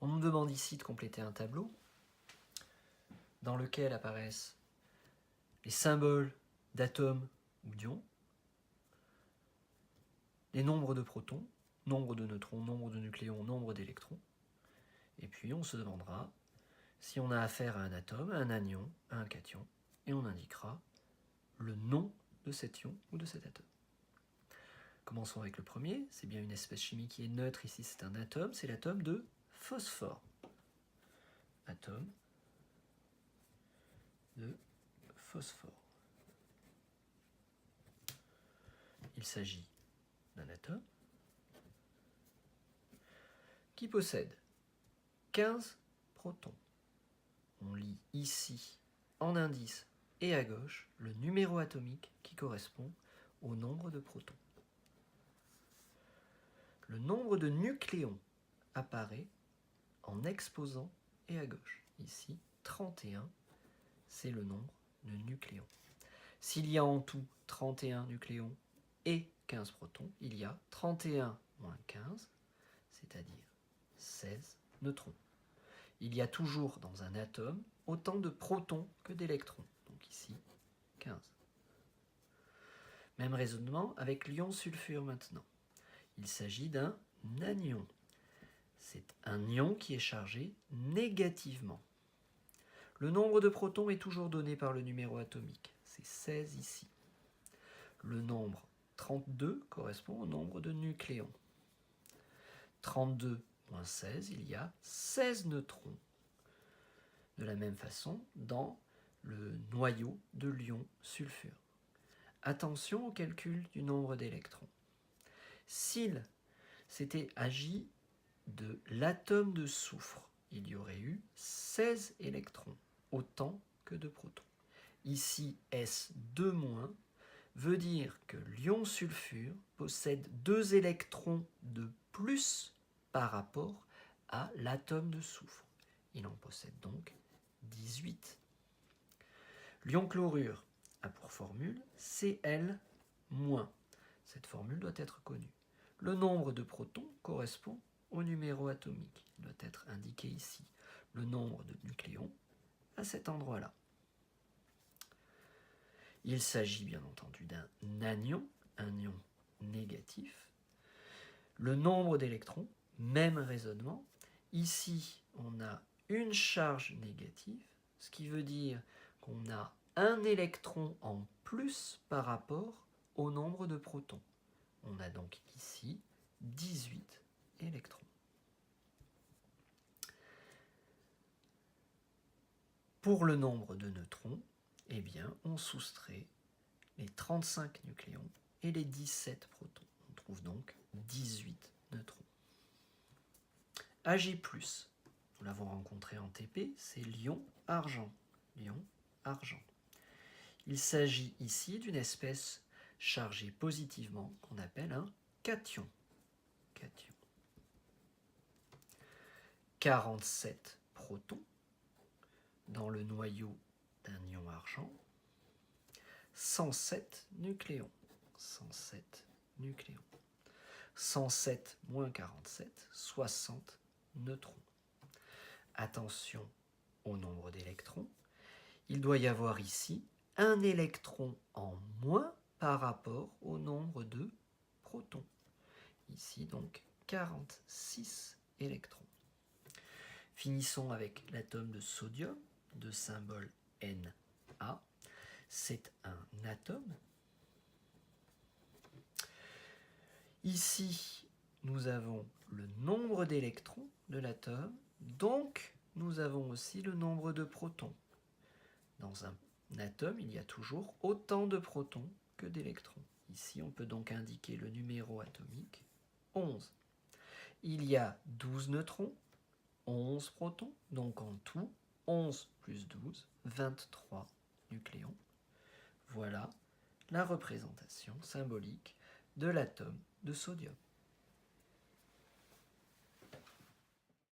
On nous demande ici de compléter un tableau dans lequel apparaissent les symboles d'atomes ou d'ions, les nombres de protons, nombre de neutrons, nombre de nucléons, nombre d'électrons. Et puis on se demandera si on a affaire à un atome, à un anion, à un cation, et on indiquera le nom de cet ion ou de cet atome. Commençons avec le premier, c'est bien une espèce chimique qui est neutre, ici c'est un atome, c'est l'atome de phosphore. Atome de phosphore. Il s'agit d'un atome qui possède 15 protons. On lit ici en indice et à gauche le numéro atomique qui correspond au nombre de protons. Le nombre de nucléons apparaît en exposant et à gauche. Ici, 31, c'est le nombre de nucléons. S'il y a en tout 31 nucléons et 15 protons, il y a 31 moins 15, c'est-à-dire 16 neutrons. Il y a toujours dans un atome autant de protons que d'électrons. Donc ici, 15. Même raisonnement avec l'ion sulfure maintenant. Il s'agit d'un anion. C'est un ion qui est chargé négativement. Le nombre de protons est toujours donné par le numéro atomique. C'est 16 ici. Le nombre 32 correspond au nombre de nucléons. 32 moins 16, il y a 16 neutrons. De la même façon, dans le noyau de l'ion sulfure. Attention au calcul du nombre d'électrons. S'il s'était agi de l'atome de soufre, il y aurait eu 16 électrons, autant que de protons. Ici, S2- veut dire que l'ion sulfure possède 2 électrons de plus par rapport à l'atome de soufre. Il en possède donc 18. L'ion chlorure a pour formule Cl-. Cette formule doit être connue. Le nombre de protons correspond au numéro atomique. Il doit être indiqué ici. Le nombre de nucléons à cet endroit-là. Il s'agit bien entendu d'un anion, un ion négatif. Le nombre d'électrons, même raisonnement. Ici, on a une charge négative, ce qui veut dire qu'on a un électron en plus par rapport au nombre de protons. On a donc ici 18 électrons. Pour le nombre de neutrons, eh bien, on soustrait les 35 nucléons et les 17 protons. On trouve donc 18 neutrons. Ag+, nous l'avons rencontré en TP, c'est l'ion-argent. L'ion-argent. Il s'agit ici d'une espèce chargée positivement qu'on appelle un cation. 47 protons dans le noyau d'un ion argent, 107 nucléons. 107 moins 47, 60 neutrons. Attention au nombre d'électrons. Il doit y avoir ici un électron en moins par rapport au nombre de protons. Ici donc 46 électrons. Finissons avec l'atome de sodium, de symbole Na. C'est un atome. Ici, nous avons le nombre d'électrons de l'atome, donc nous avons aussi le nombre de protons. Dans un atome, il y a toujours autant de protons que d'électrons. Ici, on peut donc indiquer le numéro atomique 11. Il y a 12 neutrons, 11 protons, donc en tout, 11 plus 12, 23 nucléons. Voilà la représentation symbolique de l'atome de sodium.